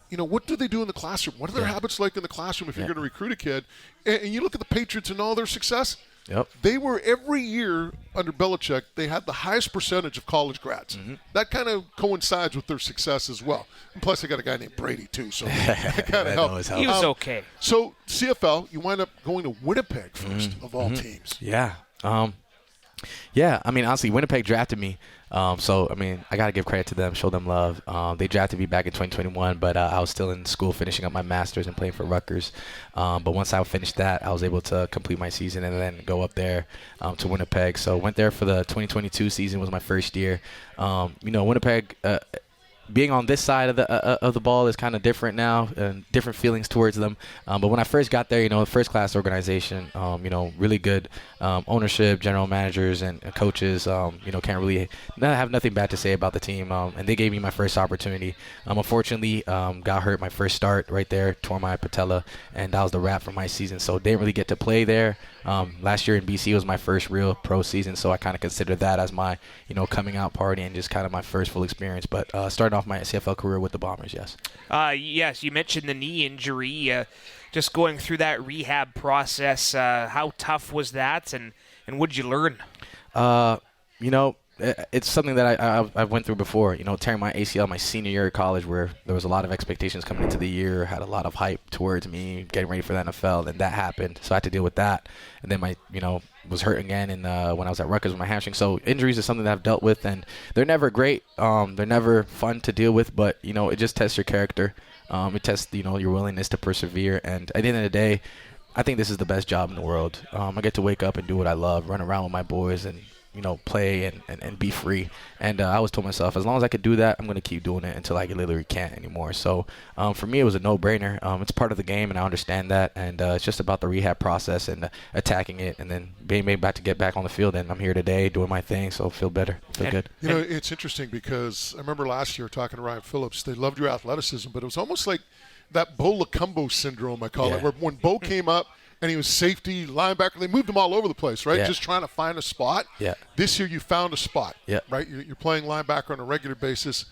what do they do in the classroom? What are their habits like in the classroom if you're going to recruit a kid? And you look at the Patriots and all their success. Yep. They were every year under Belichick, they had the highest percentage of college grads. Mm-hmm. That kind of coincides with their success as well. And plus, they got a guy named Brady, too, so that kind of helped. He was okay. So, CFL, you wind up going to Winnipeg first of all teams. Yeah. Honestly, Winnipeg drafted me. So, I got to give credit to them, show them love. They drafted me back in 2021, but I was still in school finishing up my master's and playing for Rutgers. But once I finished that, I was able to complete my season and then go up there to Winnipeg. So went there for the 2022 season was my first year. Winnipeg being on this side of the ball is kind of different now, and different feelings towards them. But when I first got there, first class organization, really good ownership, general managers and coaches. Can't really have nothing bad to say about the team. And they gave me my first opportunity. Unfortunately, got hurt my first start right there, tore my patella, and that was the wrap for my season. So didn't really get to play there. Last year in BC was my first real pro season, so I kind of consider that as my coming out party and just kind of my first full experience. But starting off my CFL career with the Bombers, yes. Yes, you mentioned the knee injury. Just going through that rehab process, how tough was that, and what did you learn? It's something that I went through before. Tearing my ACL my senior year of college, where there was a lot of expectations coming into the year, had a lot of hype towards me getting ready for the NFL, and that happened. So I had to deal with that, and then my was hurt again, and when I was at Rutgers with my hamstring. So injuries is something that I've dealt with, and they're never great. They're never fun to deal with, but it just tests your character. It tests your willingness to persevere, and at the end of the day, I think this is the best job in the world. I get to wake up and do what I love, run around with my boys, and play and be free. And I always told myself, as long as I could do that, I'm going to keep doing it until I literally can't anymore. So for me, it was a no-brainer. It's part of the game, and I understand that. And it's just about the rehab process and attacking it, and then being able to get back on the field. And I'm here today doing my thing, so feel better, feel good. It's interesting because I remember last year talking to Ryan Phillips. They loved your athleticism, but it was almost like that Bo Lacumbo syndrome, I call it, where when Bo came up, and he was safety, linebacker. They moved him all over the place, right? Yeah. Just trying to find a spot. Yeah. This year you found a spot, yeah. right? You're playing linebacker on a regular basis.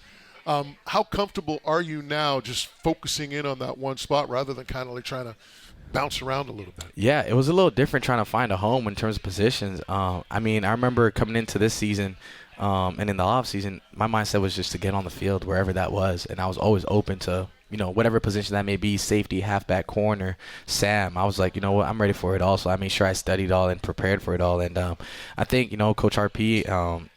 How comfortable are you now just focusing in on that one spot rather than kind of like trying to bounce around a little bit? Yeah, it was a little different trying to find a home in terms of positions. I remember coming into this season and in the off season, my mindset was just to get on the field wherever that was, and I was always open to whatever position that may be, safety, halfback, corner, Sam. I was like, what, I'm ready for it all. So I made sure I studied all and prepared for it all. And I think, Coach RP,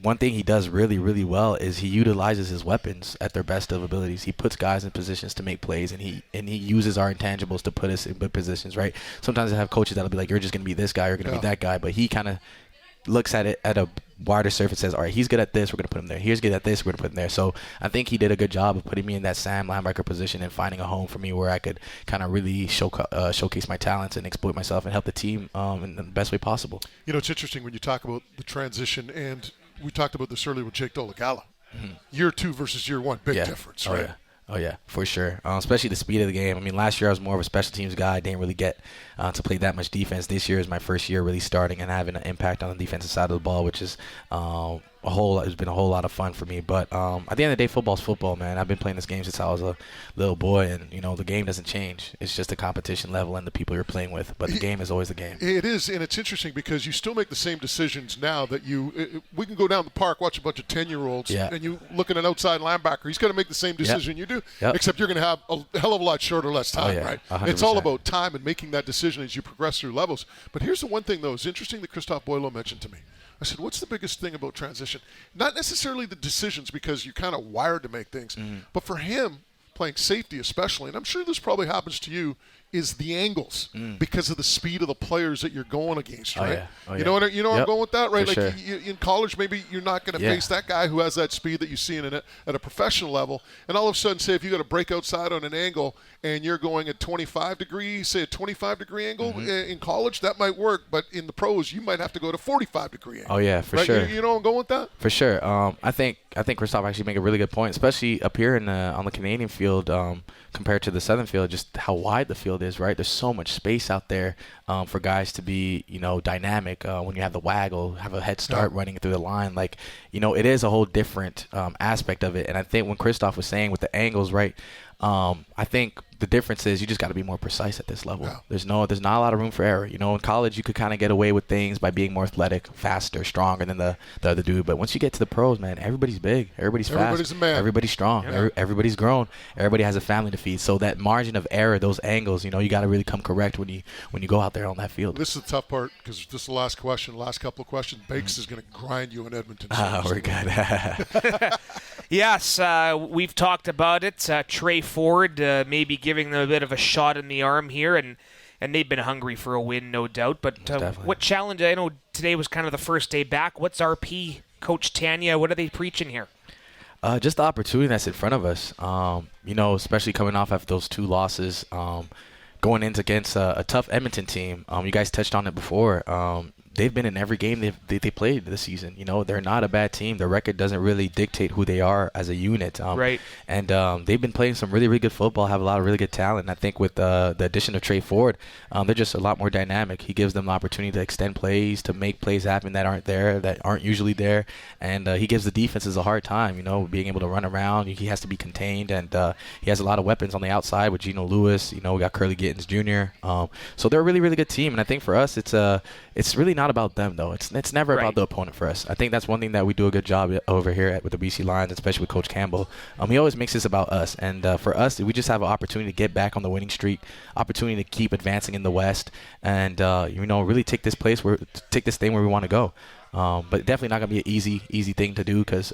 one thing he does really, really well is he utilizes his weapons at their best of abilities. He puts guys in positions to make plays, and he uses our intangibles to put us in good positions, right? Sometimes I have coaches that'll be like, you're just going to be this guy, you're going to be that guy. But he kind of looks at it at a wider surface, says, all right, he's good at this, we're going to put him there. He's good at this, we're going to put him there. So I think he did a good job of putting me in that Sam linebacker position and finding a home for me where I could kind of really showcase my talents and exploit myself and help the team in the best way possible. It's interesting when you talk about the transition, and we talked about this earlier with Jake Dolegala. Year 2 versus year 1, big difference, right? Oh, yeah, for sure. Especially the speed of the game. I mean, last year I was more of a special teams guy. I didn't really get to play that much defense. This year is my first year really starting and having an impact on the defensive side of the ball, which is it's been a whole lot of fun for me. But at the end of the day, football's football, man. I've been playing this game since I was a little boy, and, the game doesn't change. It's just the competition level and the people you're playing with. But the game is always the game. It is, and it's interesting because you still make the same decisions now that we can go down the park, watch a bunch of 10-year-olds, and you look at an outside linebacker. He's going to make the same decision you do, except you're going to have a hell of a lot shorter, less time, right? 100%. It's all about time and making that decision as you progress through levels. But here's the one thing, though. It's interesting that Christophe Boileau mentioned to me. I said, what's the biggest thing about transition? Not necessarily the decisions, because you're kind of wired to make things, but for him, playing safety especially, and I'm sure this probably happens to you, is the angles because of the speed of the players that you're going against, right? You know where I'm going with that, right? For like sure. In college, maybe you're not going to face that guy who has that speed that you see at a professional level, and all of a sudden, say if you got to break outside on an angle and you're going at 25 degrees, say a 25-degree angle in college, that might work, but in the pros, you might have to go to 45-degree angle. Oh yeah, for right? sure. You know where I'm going with that? For sure. I think Christophe actually made a really good point, especially up here on the Canadian field compared to the Southern field, just how wide the field is, right? There's so much space out there for guys to be, dynamic. When you have the waggle, have a head start running through the line, it is a whole different aspect of it. And I think when Christophe was saying with the angles, right, I think the difference is you just got to be more precise at this level. Yeah. There's not a lot of room for error. In college you could kind of get away with things by being more athletic, faster, stronger than the other dude. But once you get to the pros, man, everybody's big, everybody's fast, everybody's a man, everybody's strong, everybody's grown, everybody has a family to feed. So that margin of error, those angles, you got to really come correct when you go out there on that field. This is the tough part because this is the last question, last couple of questions. Bakes is going to grind you in Edmonton. We're good. Yes, we've talked about it. Trey Ford maybe giving them a bit of a shot in the arm here, and they've been hungry for a win, no doubt. But what challenge? I know today was kind of the first day back. What's RP, Coach Tanya? What are they preaching here? Just the opportunity that's in front of us. Especially coming off after those 2 losses, going into against a tough Edmonton team. You guys touched on it before. They've been in every game they played this season. They're not a bad team. Their record doesn't really dictate who they are as a unit. Right. And they've been playing some really, really good football, have a lot of really good talent. And I think with the addition of Trey Ford, they're just a lot more dynamic. He gives them the opportunity to extend plays, to make plays happen that aren't usually there. And he gives the defenses a hard time, being able to run around. He has to be contained. And he has a lot of weapons on the outside with Geno Lewis. We got Curly Gittins Jr. So they're a really, really good team. And I think for us, it's really not about them, though. It's never about the opponent for us. I think that's one thing that we do a good job over here with the BC Lions, especially with Coach Campbell. He always makes this about us. And for us, we just have an opportunity to get back on the winning streak, opportunity to keep advancing in the West, and really take this thing where we want to go. But definitely not going to be an easy thing to do because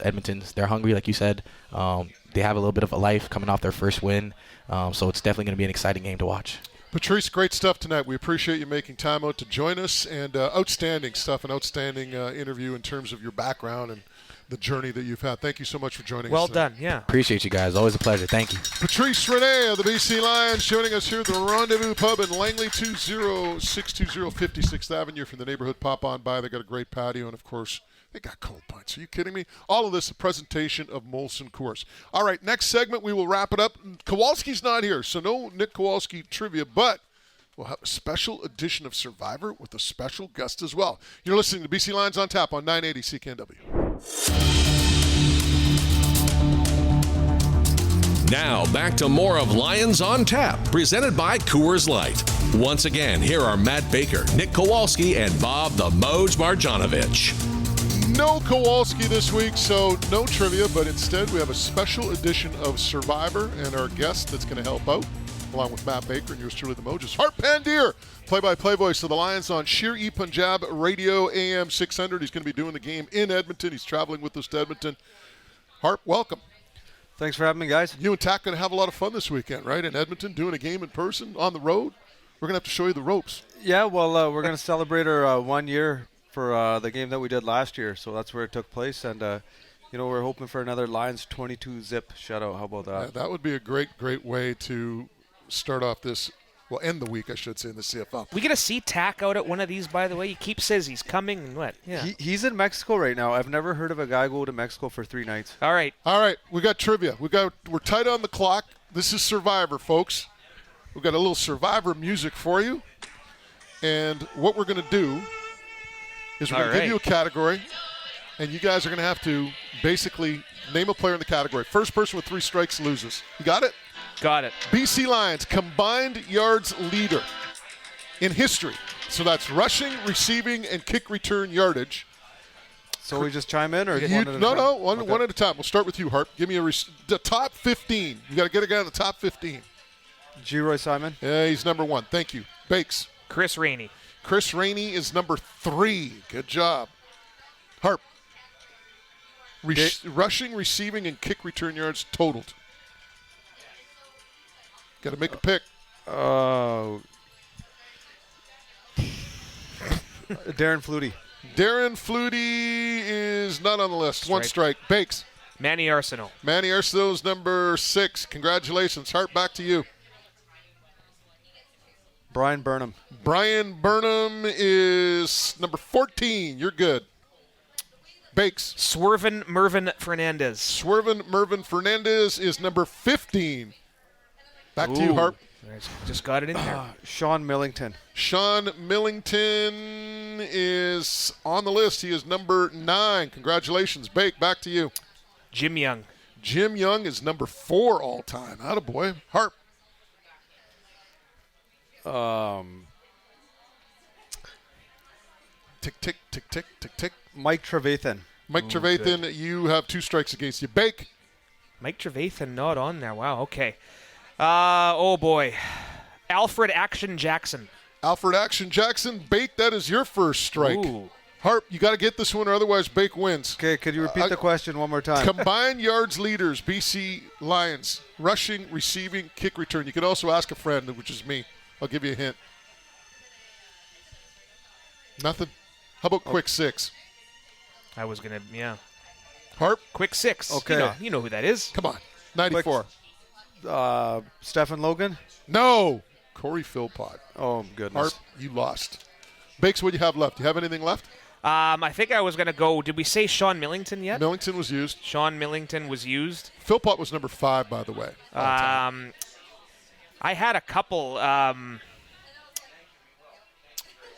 they're hungry, like you said. They have a little bit of a life coming off their first win. So it's definitely going to be an exciting game to watch. Patrice, great stuff tonight. We appreciate you making time out to join us, and outstanding stuff, an outstanding interview in terms of your background and the journey that you've had. Thank you so much for joining us. Well done, yeah. Appreciate you guys. Always a pleasure. Thank you. Patrice Rene of the BC Lions joining us here at the Rendezvous Pub in Langley, 20620 56th Avenue. From the neighborhood, pop on by. They got a great patio, and of course, they got cold pints. Are you kidding me? All of this a presentation of Molson Coors. All right, next segment, we will wrap it up. Kowalski's not here, so no Nick Kowalski trivia, but we'll have a special edition of Survivor with a special guest as well. You're listening to BC Lions on Tap on 980 CKNW. Now, back to more of Lions on Tap, presented by Coors Light. Once again, here are Matt Baker, Nick Kowalski, and Bob the Moj Marjanovic. No Kowalski this week, so no trivia, but instead we have a special edition of Survivor, and our guest that's going to help out, along with Matt Baker and yours truly, the Moj, is Hart Pandir, play-by-play voice of the Lions on Shir-E-Punjab Radio AM 600. He's going to be doing the game in Edmonton. He's traveling with us to Edmonton. Hart, welcome. Thanks for having me, guys. You and Tack going to have a lot of fun this weekend, right? In Edmonton, doing a game in person, on the road. We're going to have to show you the ropes. Yeah, well, we're going to celebrate our 1 year for the game that we did last year, so that's where it took place, and we're hoping for another Lions 22-zip shutout. How about that? That would be a great way to start off this Well, end the week, I should say, in the CFL. We get to see Tack out at one of these, by the way. He keeps says he's coming and what? Yeah. He's in Mexico right now. I've never heard of a guy go to Mexico for 3 nights. All right. We got trivia. We're tight on the clock. This is Survivor, folks. We've got a little Survivor music for you. And what we're going to do is we're going to give you a category, and you guys are going to have to basically name a player in the category. First person with 3 strikes loses. You got it? Got it. BC Lions combined yards leader in history. So that's rushing, receiving, and kick return yardage. So we just chime in, or one at a time? No, one at a time. We'll start with you, Harp. Give me the top 15. You got to get a guy in the top 15. G. Simon. Yeah, he's number 1. Thank you. Bakes. Chris Rene. Chris Rene is number 3. Good job. Harp. Rushing, receiving, and kick return yards totaled. Got to make a pick. Darren Flutie. Darren Flutie is not on the list. 1 strike. Bakes. Manny Arsenault. Manny Arsenault is number 6. Congratulations. Hart, back to you. Brian Burnham. Brian Burnham is number 14. You're good. Bakes. Swervin Mervin Fernandez. Swervin Mervin Fernandez is number 15. Back to you, Harp. Just got it in there. Sean Millington. Sean Millington is on the list. He is number 9. Congratulations. Bake, back to you. Jim Young. Jim Young is number 4 all time. Attaboy. Harp. Tick, tick, tick, tick, tick, tick. Mike Trevathan. Mike Trevathan, you have 2 strikes against you. Bake. Mike Trevathan not on there. Wow, okay. Oh, boy. Alfred Action Jackson. Alfred Action Jackson. Bake, that is your first strike. Ooh. Harp, you got to get this one or otherwise Bake wins. Okay, could you repeat the question one more time? Combined yards leaders, BC Lions. Rushing, receiving, kick return. You can also ask a friend, which is me. I'll give you a hint. Nothing? How about quick 6? I was going to, yeah. Harp? Quick 6. Okay. You know who that is. Come on. 94. Stephen Logan? No. Corey Philpott. Oh, goodness. Harp, you lost. Bakes, what do you have left? Do you have anything left? I think I was going to go, did we say Sean Millington yet? Millington was used. Sean Millington was used. Philpott was number 5, by the way. I had a couple.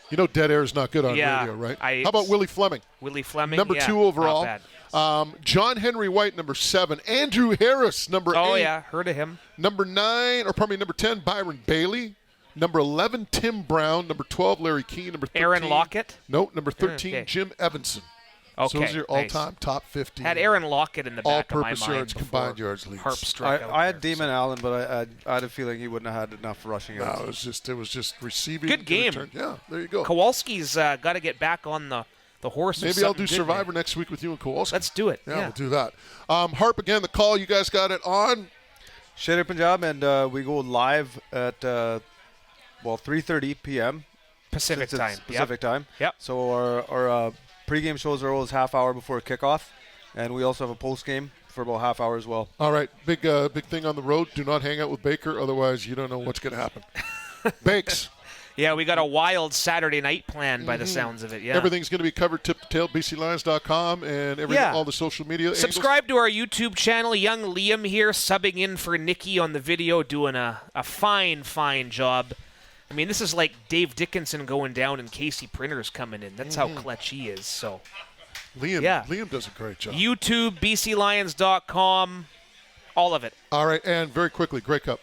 You know dead air is not good on radio, right? How about Willie Fleming? Willie Fleming, number 2 overall. Not bad. John Henry White, number 7. Andrew Harris, number 8. Oh, yeah, heard of him. Number 10, Byron Bailey. Number 11, Tim Brown. Number 12, Larry Keane. Number 13, Aaron Lockett? No, number 13, Jim Evanson. Okay, so those are your all-time top 15. Had Aaron Lockett in the back of my mind. All-purpose yards, combined yards leads. Harp struck out I had there, Damon Allen, but I had a feeling he wouldn't have had enough rushing yards. No, it was just receiving. Good game. Return. Yeah, there you go. Kowalski's got to get back on the horse. Maybe I'll do Survivor next week with you and Kowalski. Let's do it. Yeah, we'll do that. Harp, again, the call. You guys got it on? Shader Punjab, and we go live at 3:30 p.m. Pacific time. Pacific time. Yep. So our pregame shows are always half hour before kickoff, and we also have a postgame for about half hour as well. All right, big thing on the road. Do not hang out with Baker, otherwise you don't know what's going to happen. Bakes. Yeah, we got a wild Saturday night planned by the sounds of it. Yeah, everything's going to be covered tip to tail, bclions.com, and all the social media. Subscribe to our YouTube channel. Young Liam here, subbing in for Nikki on the video, doing a fine job. I mean, this is like Dave Dickinson going down and Casey Printer's coming in. That's how clutch he is. So, Liam does a great job. YouTube, bclions.com, all of it. All right, and very quickly, Grey Cup.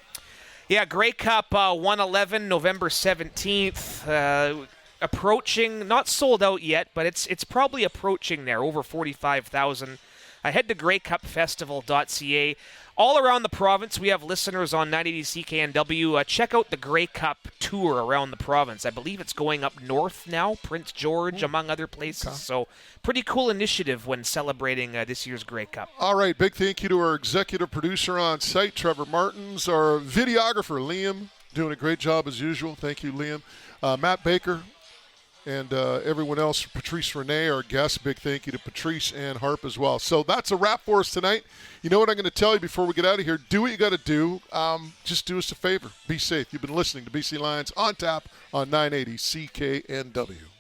Yeah, Grey Cup 111, November 17th. Approaching, not sold out yet, but it's probably approaching there, over 45,000. Head to greycupfestival.ca. All around the province, we have listeners on 980 CKNW. Check out the Grey Cup tour around the province. I believe it's going up north now, Prince George, among other places. Okay. So pretty cool initiative when celebrating this year's Grey Cup. All right, big thank you to our executive producer on site, Trevor Martins, our videographer, Liam, doing a great job as usual. Thank you, Liam. Matt Baker, And everyone else, Patrice Rene, our guest, big thank you to Patrice and Harp as well. So that's a wrap for us tonight. You know what I'm going to tell you before we get out of here? Do what you got to do. Just do us a favor. Be safe. You've been listening to BC Lions on Tap on 980 CKNW.